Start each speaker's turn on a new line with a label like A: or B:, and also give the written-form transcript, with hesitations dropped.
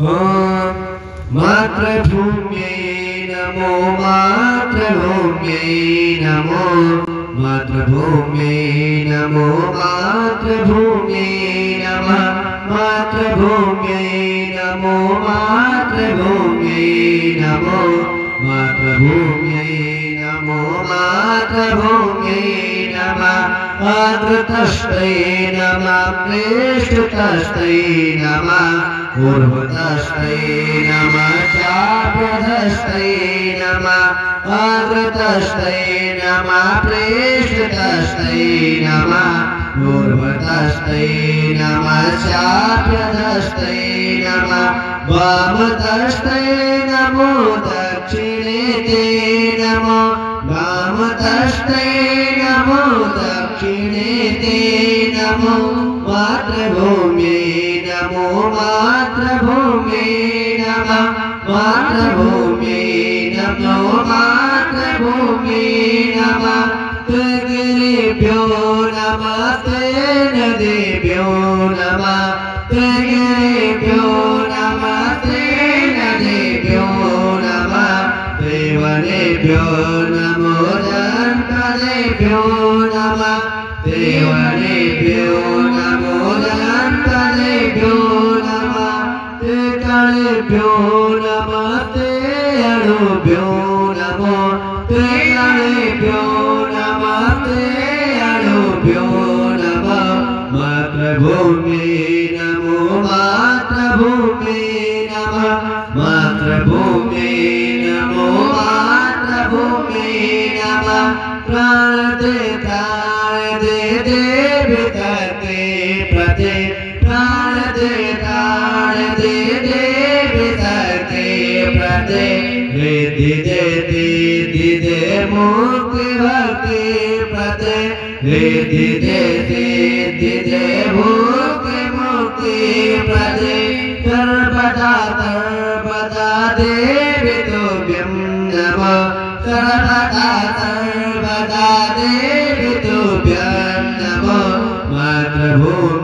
A: ॐ मातृभूम्यै नमो मातृभूम्यै नमो मातृभूम्यै नमो मातृभूम्यै नमः मातृभूम्यै नमो मातृभूम्यै नमो मातृभूम्यै नमो मातृभूम्यै नमः आदृतस्यै नमः प्रेष्ठतस्यै नमः ऊर्ध्वतस्यै नमः चाभ्यधस्यै नमः आदृतस्यै नमः प्रेष्ठतस्यै नमः ऊर्ध्वतस्यै नमः चाभ्यधस्यै नमः वामतस्यै नमो दक्षिणे ते नमो वामतस्यै नमो दक्षिणे ते नमो मातृभूम्यै नमो मातृभूम्यै नमः मातृभूम्यै नमो मातृभूम्यै नमः त्रिगिरिभ्यो नमः नदीभ्यो नमः त्रिगिरिभ्यो नमः नदीभ्यो नमः त्रिवनेभ्यो नमो जनपदेभ्यो नमः त्रिवनेभ्यो नमो जनपदेभ्यो नमः त्रिकलेभ्यो नमः त्रिअणुभ्यो नमो त्रिकलेभ्यो नमः त्रिअणुभ्यो नमः मातृभूम्यै नमो मातृभूम्यै नमः मातृभूम्यै नमो मातृभूम्यै नमः प्राणते ताणते देवि तते प्रते प्राणते ताणते देवि तते प्रते रिद्धि देति दिदे मुक्ति भक्ति प्रते रिद्धि देति दिदे मुक्ति मुक्ति प्रते सर्वदा देवि तुभ्यं नमः सर्वदा देवि तुभ्यं नमः मातृभूम्यै